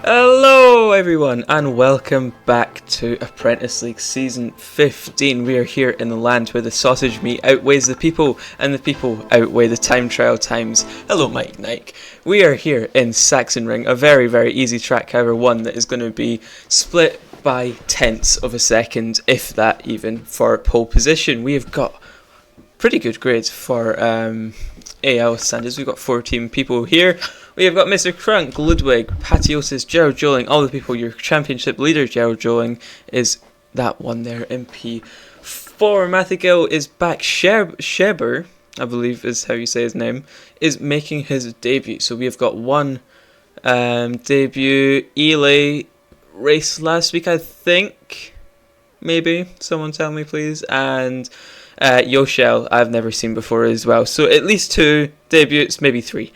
Hello everyone and welcome back to Apprentice League Season 15. We are here in the land where the sausage meat outweighs the people and the people outweigh the time trial times. Hello Mike Nike. We are here in Saxon Ring, a very easy track, however one that is going to be split by tenths of a second, if that even, for pole position. We have got pretty good grades for AL standards. We've got 14 people here. We have got Mr. Crunk, Ludwig, Patiosis, Gerald Joling, all the people. Your championship leader, Gerald Joling, is that one there in P4. Matthew is back. Sheber, I believe is how you say his name, is making his debut. So we have got one debut. Eli raced last week, I think. Maybe. Someone tell me, please. And Yoshel, I've never seen before as well. So at least 2 debuts, maybe 3.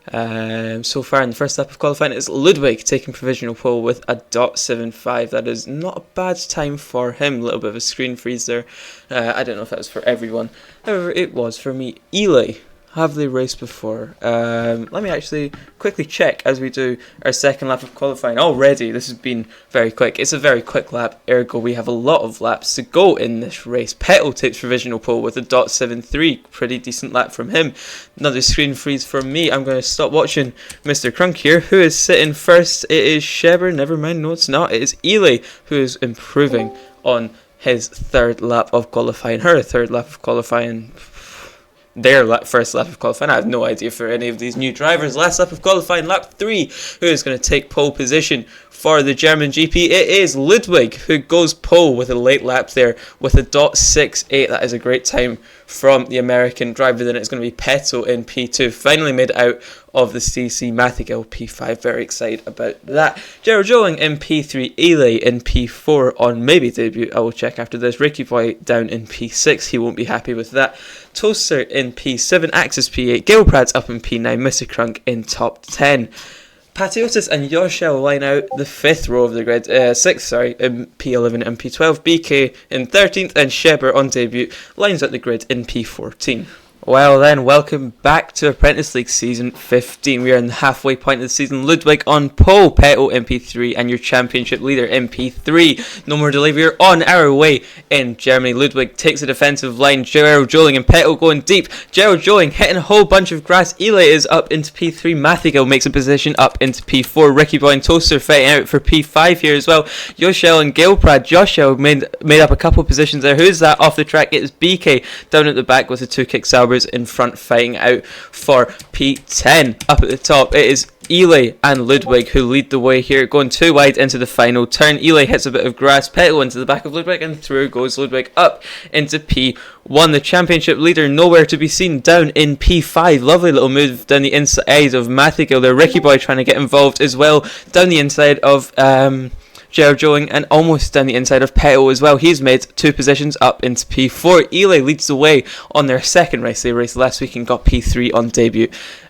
So far in the first lap of qualifying, it's Ludwig taking provisional pole with a .75. That is not a bad time for him. A little bit of a screen freeze there. I don't know if that was for everyone. However, it was for me. Eli, have they raced before? Let me actually quickly check as we do our second lap of qualifying. Already, this has been very quick. It's a very quick lap, ergo we have a lot of laps to go in this race. Petal takes provisional pole with a .73. Pretty decent lap from him. Another screen freeze from me. I'm going to stop watching Mr. Crunk here. Who is sitting first? It is Sheber. Never mind, no it's not. It is Eli who is improving on his third lap of qualifying. Her third lap of qualifying. Their first lap of qualifying. I have no idea for any of these new drivers. Last lap of qualifying, lap 3. Who is going to take pole position for the German GP? It is Ludwig who goes pole with a late lap there with a .68. That is a great time from the American driver. Then it's going to be Peto in P2. Finally made out of the CC. Mathigal P5. Very excited about that. Gerald Joling in P3. Eli in P4 on maybe debut. I will check after this. Ricky Boy down in P6. He won't be happy with that. Toaster in P7. Axis P8. Gilprad's up in P9. Mr. Crunk in top 10. Patiotis and Yoshel line out the 5th row of the grid, 6th, sorry, in P11 and P12. BK in 13th and Sheber on debut lines out the grid in P14. Well then, welcome back to Apprentice League Season 15. We are in the halfway point of the season. Ludwig on pole, Peto in P3 and your championship leader in P3. No more delay, we are on our way in Germany. Ludwig takes a defensive line, Gerald Joling and Peto going deep. Gerald Joling hitting a whole bunch of grass. Eli is up into P3. Mathigal makes a position up into P4. Ricky Boy and Toaster fighting out for P5 here as well. Yoshel and Gilprad. Joshel made up a couple of positions there. Who's that off the track? It is BK down at the back with the 2 kick Saubers in front fighting out for P10. Up at the top it is Eli and Ludwig who lead the way here, going 2 wide into the final turn. Eli hits a bit of grass, Petal into the back of Ludwig, and through goes Ludwig up into P1. The championship leader nowhere to be seen down in P5. Lovely little move down the inside of Mathigal there. Ricky Boy trying to get involved as well down the inside of Gerald Joling and almost down the inside of Peto as well. He's made 2 positions up into P4. Eli leads the way on their second race. They raced last week and got P3 on debut.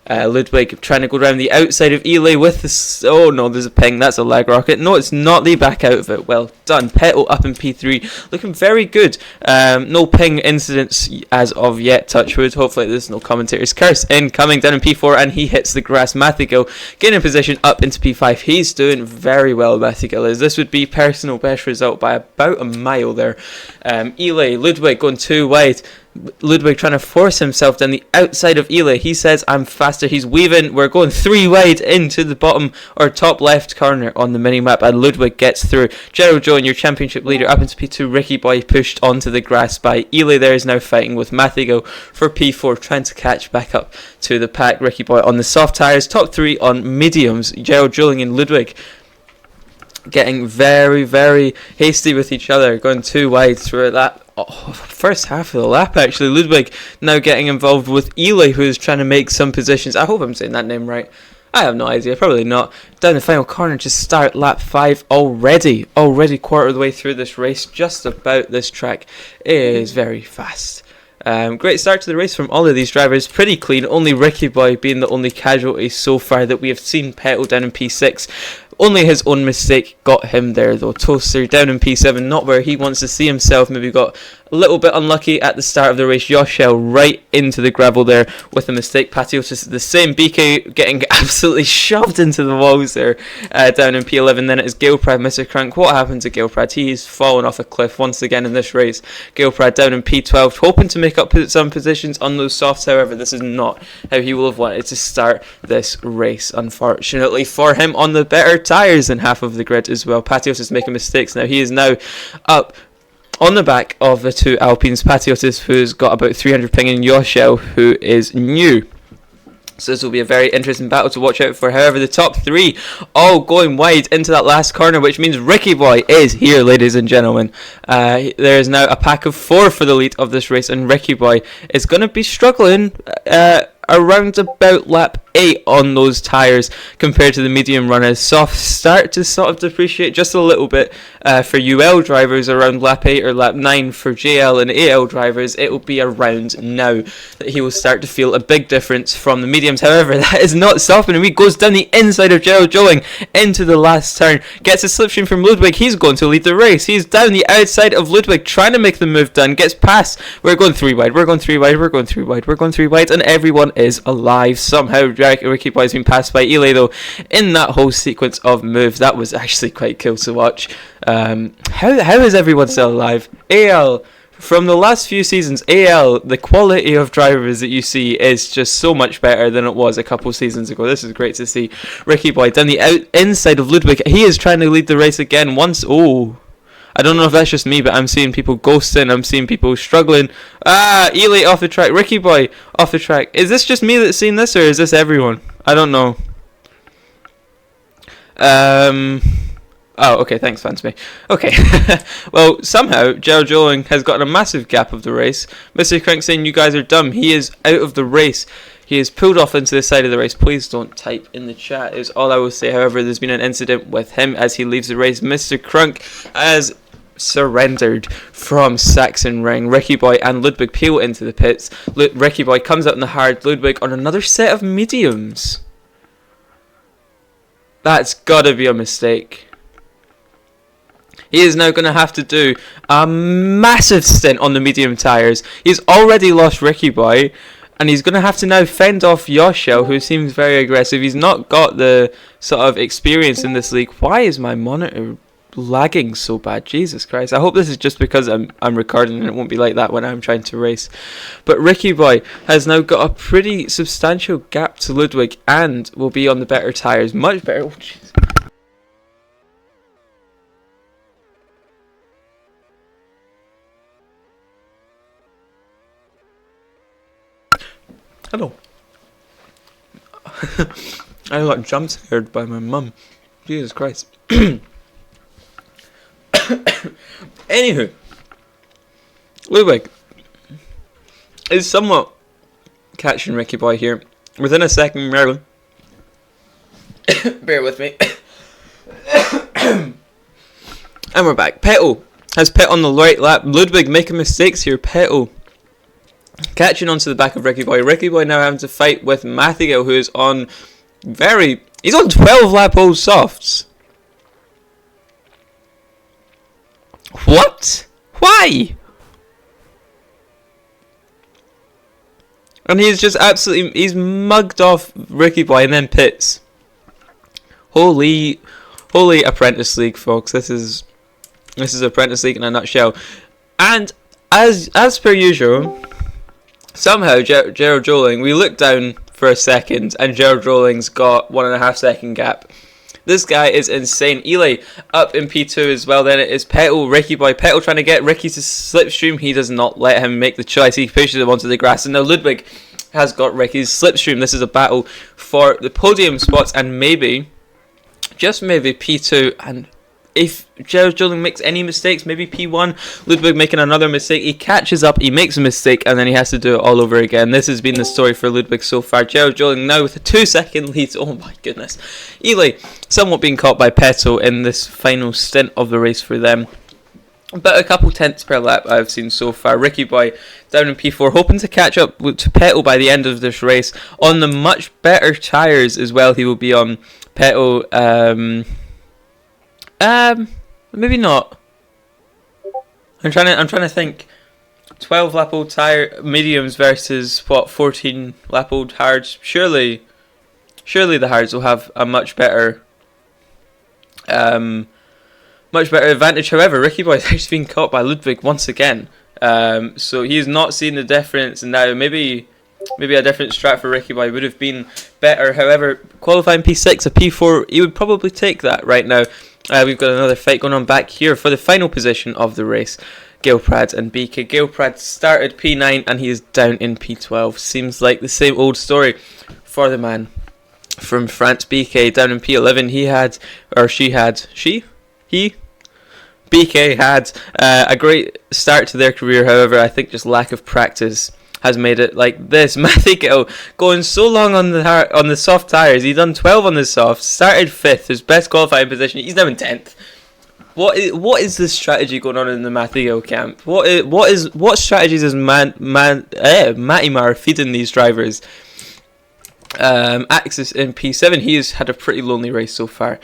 Ludwig trying to go around the outside of Eli with the... Oh no, there's a ping. That's a lag rocket. No, it's not. They back out of it. Well done. Peto up in P3. Looking very good. No ping incidents as of yet. Touchwood. Hopefully there's no commentators. Curse incoming down in P4 and he hits the grass. Mathigal gaining position up into P5. He's doing very well, Mathigal is. This would be personal best result by about a mile there. Eli, Ludwig going 2 wide. Ludwig trying to force himself down the outside of Eli. He says, I'm faster. He's weaving. We're going 3 wide into the bottom or top left corner on the mini-map, and Ludwig gets through. Gerald Joling, your championship leader, up into P2. Ricky Boy pushed onto the grass by Eli. There is now fighting with Mathigal for P4, trying to catch back up to the pack. Ricky Boy on the soft tyres. Top 3 on mediums. Gerald Joling and Ludwig getting very hasty with each other, going 2 wide through that first half of the lap. Actually, Ludwig now getting involved with Eli, who is trying to make some positions. I hope I'm saying that name right. I have no idea, probably not. Down the final corner to start lap 5 already quarter of the way through this race. Just about. This track is very fast. Great start to the race from all of these drivers, pretty clean, only Ricky Boy being the only casualty so far that we have seen. Petal down in P6. Only his own mistake got him there though. Toaster down in P7, not where he wants to see himself. Maybe got A little bit unlucky at the start of the race. Yoshel right into the gravel there with a mistake. Patiotis the same. BK getting absolutely shoved into the walls there down in P11. Then it is Gilprad, Mr. Crank. What happened to Gilprad? He's fallen off a cliff once again in this race. Gilprad down in P12, hoping to make up some positions on those softs. However, this is not how he will have wanted to start this race, unfortunately for him, on the better tyres than half of the grid as well. Patiotis is making mistakes now. He is now up on the back of the two Alpines. Patiotis, who's got about 300 ping, and Yoshel, who is new. So this will be a very interesting battle to watch out for. However, the top three all going wide into that last corner, which means Ricky Boy is here, ladies and gentlemen. There is now a pack of 4 for the lead of this race, and Ricky Boy is going to be struggling around about lap 8 on those tyres compared to the medium runners. Softs start to sort of depreciate just a little bit for UL drivers around lap 8 or lap 9. For JL and AL drivers, it will be around now that he will start to feel a big difference from the mediums. However, that is not softening. He goes down the inside of Gerald Joling into the last turn, gets a slipstream from Ludwig. He's going to lead the race. He's down the outside of Ludwig trying to make the move done, gets past. We're going 3 wide, we're going 3 wide, we're going 3 wide, we're going 3 wide, and everyone is alive. Somehow Ricky Boy has been passed by Eli, though, in that whole sequence of moves. That was actually quite cool to watch. How is everyone still alive? AL, from the last few seasons, AL, the quality of drivers that you see is just so much better than it was a couple seasons ago. This is great to see. Ricky Boy down the inside of Ludwig. He is trying to lead the race again once. Oh, I don't know if that's just me, but I'm seeing people ghosting. I'm seeing people struggling. Eli off the track. Ricky Boy off the track. Is this just me that's seen this, or is this everyone? I don't know. Oh, okay, thanks, Fansme. Okay. Well, somehow, Gerald Joling has gotten a massive gap of the race. Mr. Crank saying, you guys are dumb. He is out of the race. He is pulled off into the side of the race. Please don't type in the chat, is all I will say. However, there's been an incident with him as he leaves the race. Mr. Crunk has surrendered from Saxon Ring. Ricky Boy and Ludwig peel into the pits. Ricky Boy comes out in the hard. Ludwig on another set of mediums. That's gotta be a mistake. He is now going to have to do a massive stint on the medium tyres. He's already lost Ricky Boy, and he's going to have to now fend off Yoshel, who seems very aggressive. He's not got the sort of experience in this league. Why is my monitor lagging so bad? Jesus Christ. I hope this is just because I'm recording and it won't be like that when I'm trying to race. But Ricky Boy has now got a pretty substantial gap to Ludwig and will be on the better tyres. Much better. Oh, jeez. Hello. I got jump scared by my mum. Jesus Christ. Anywho, Ludwig is somewhat catching Ricky Boy here. Within a second, Marilyn. Bear with me. And we're back. Petal has pit on the right lap. Ludwig making mistakes here. Petal catching onto the back of Ricky Boy. Ricky Boy now having to fight with Mathiel, who is on he's on 12 lap old softs. What? Why? And he's just he's mugged off Ricky Boy and then pits. Holy Apprentice League, folks. This is Apprentice League in a nutshell. And as per usual, somehow, Gerald Joling, we looked down for a second, and Gerald Joling's got 1.5 second gap. This guy is insane. Eli up in P2 as well. Then it is Petal, Ricky Boy. Petal trying to get Ricky to slipstream. He does not let him make the choice. He pushes him onto the grass. And now Ludwig has got Ricky's slipstream. This is a battle for the podium spots and maybe, just maybe, P2. And if Gerald Joling makes any mistakes, maybe P1, Ludwig making another mistake, he catches up, he makes a mistake, and then he has to do it all over again. This has been the story for Ludwig so far. Gerald Joling now with a 2-second lead. Oh my goodness. Eli somewhat being caught by Petal in this final stint of the race for them. About a couple tenths per lap I've seen so far. Ricky Boy down in P4, hoping to catch up to Petal by the end of this race. On the much better tyres as well, he will be on. Petal, maybe not. I'm trying to think. 12 lap old tire mediums versus what 14 lap old hards. Surely the hards will have a much better advantage. However, Ricky Boy has actually been caught by Ludwig once again. So he has not seen the difference, and now maybe a different strat for Ricky Boy would have been better. However, qualifying P6, a P4, he would probably take that right now. We've got another fight going on back here for the final position of the race. Gilprad and BK. Gilprad started P9 and he is down in P12. Seems like the same old story for the man from France. BK down in P11. BK had a great start to their career. However, I think just lack of practice has made it like this. Mathigal going so long on the soft tyres. He done 12 on the soft. Started 5th, his best qualifying position. He's now in 10th. What is the strategy going on in the Mathigal camp? What strategies is Matimar feeding these drivers? Axis in P7. He has had a pretty lonely race so far.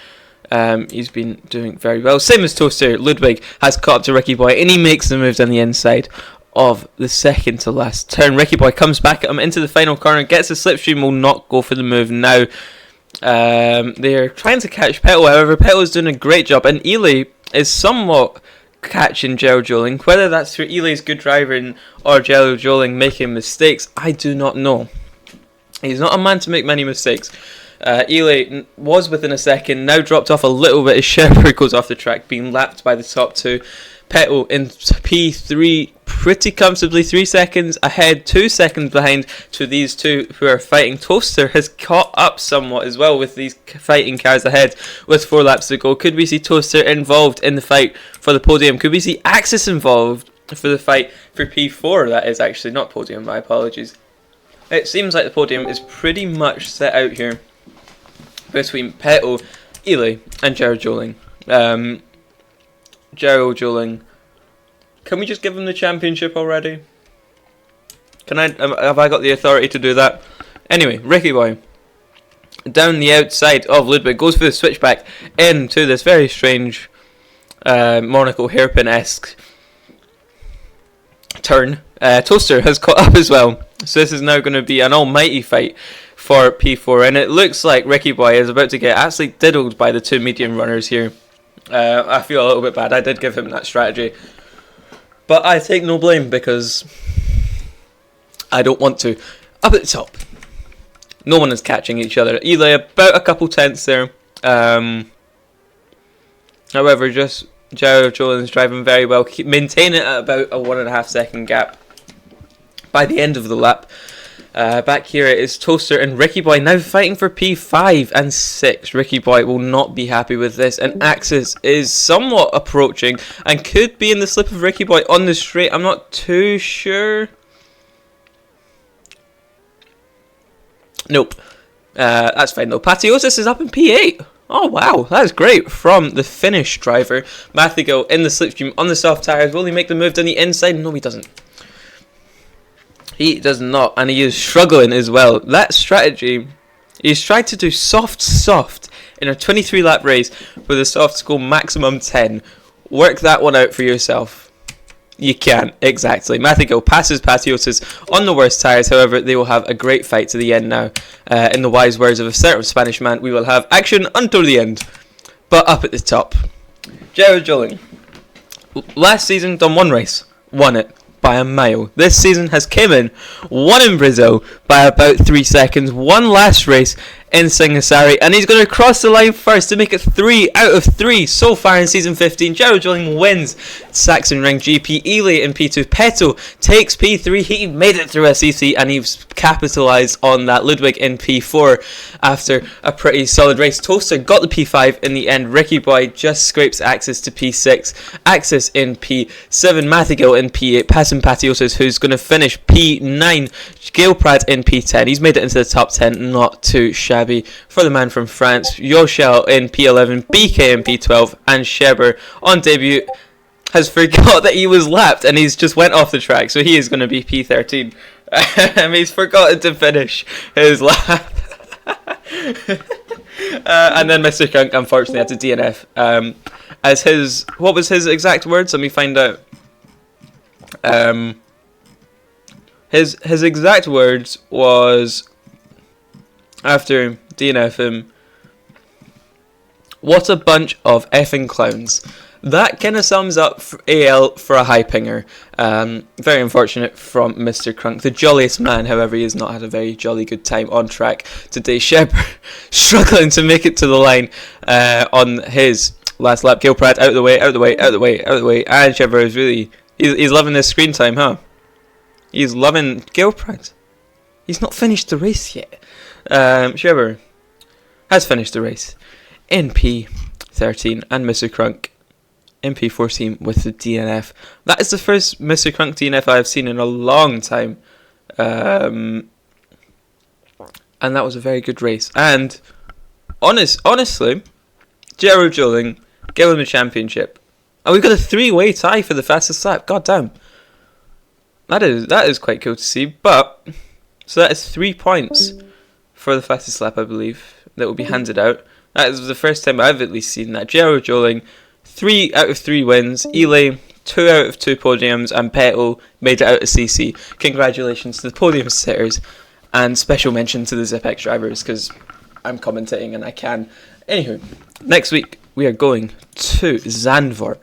He's been doing very well. Same as Toaster. Ludwig has caught up to Ricky Boy and he makes the moves on the inside of the second to last turn. Ricky Boy comes back at him into the final corner, gets a slipstream, will not go for the move now. They're trying to catch Petal, however Petal is doing a great job, and Ely is somewhat catching Gerald Joling. Whether that's through Ely's good driving or Gerald Joling making mistakes, I do not know. He's not a man to make many mistakes. Ely was within a second, now dropped off a little bit as Shepherd goes off the track, being lapped by the top two. Petal in P3 pretty comfortably, 3 seconds ahead, 2 seconds behind to these two who are fighting. Toaster has caught up somewhat as well with these fighting cars ahead with 4 laps to go. Could we see Toaster involved in the fight for the podium? Could we see Axis involved for the fight for P4? That is actually not podium, my apologies. It seems like the podium is pretty much set out here between Petal, Ely and Gerald Joling. Gerald Joling, can we just give him the championship already? Have I got the authority to do that? Anyway, Ricky Boy down the outside of Ludwig goes for the switchback into this very strange Monaco hairpin-esque turn. Toaster has caught up as well, so this is now going to be an almighty fight for P4, and it looks like Ricky Boy is about to get absolutely diddled by the two medium runners here. I feel a little bit bad. I did give him that strategy, but I take no blame because I don't want to. Up at the top, no one is catching each other. Ely about a couple tenths there. However, just Gerald Jolin's driving very well, maintain it at about a 1.5 second gap by the end of the lap. Back here it is Toaster and Ricky Boy now fighting for P5 and 6. Ricky Boy will not be happy with this, and Axis is somewhat approaching and could be in the slip of Ricky Boy on the straight. I'm not too sure. Nope. That's fine though. Patiosis is up in P8. Oh wow, that is great from the Finnish driver. Mathigal in the slipstream on the soft tyres. Will he make the move down the inside? No, he doesn't. He does not, and he is struggling as well. That strategy, he's tried to do soft in a 23 lap race with a soft score maximum 10. Work that one out for yourself. You can't, exactly. Mathigal passes Patiosis on the worst tyres, however, they will have a great fight to the end now. In the wise words of a certain Spanish man, we will have action until the end. But up at the top, Gerald Joling. Last season, done one race, won it by a mile. This season has came in, won in Brazil by about 3 seconds, one last race in Singasari, and he's going to cross the line first to make it 3 out of 3 so far in season 15. Gerald Joling wins Saxon Ring GP. Ely in P2. Petal takes P3. He made it through SEC and he's capitalised on that. Ludwig in P4 after a pretty solid race. Toaster got the P5 in the end. Ricky Boy just scrapes Axis to P6. Axis in P7. Mathigal in P8. Passing Patiosis, who's going to finish P9. Gilprad in P10. He's made it into the top 10. Not too shabby for the man from France. Yoshel in P11, BK in P12, and Sheber on debut has forgot that he was lapped and he's just went off the track, so he is going to be P13. He's forgotten to finish his lap. And then Mr. Kunk unfortunately had to DNF. What was his exact words? Let me find out. His exact words was, after DNF him, "What a bunch of effing clowns." That kind of sums up AL for a high pinger. Very unfortunate from Mr. Crunk. The jolliest man, however, he has not had a very jolly good time on track today. Shepard struggling to make it to the line on his last lap. Gilprad out of the way, out of the way, out of the way, out of the way. And Shepard is really... He's loving this screen time, huh? He's loving Gilprad. He's not finished the race yet. Shepard has finished the race in P13, and Mr. Crunk in P14 with the DNF. That is the first Mr. Crunk DNF I've seen in a long time. And that was a very good race. And honestly, Gerald Joling gave him the championship. And we've got a 3-way tie for the fastest lap. God damn. That is quite cool to see. But, so that is 3 points for the fastest lap, I believe, that will be handed out. That is the first time I've at least seen that. Gerald Joling, 3 out of 3 wins. Ely, 2 out of 2 podiums. And Petal made it out of CC. Congratulations to the podium sitters. And special mention to the ZipX drivers, because I'm commentating and I can. Anywho, next week we are going to Zandvoort.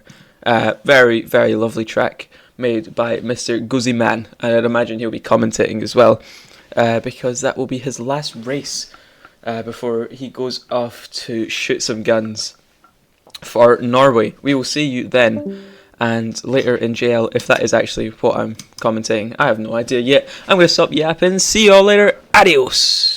Very, very lovely track made by Mr. Guziman. And I'd imagine he'll be commentating as well, because that will be his last race before he goes off to shoot some guns for Norway. We will see you then, and later in JL, if that is actually what I'm commentating. I have no idea yet. I'm going to stop yapping. See you all later. Adios.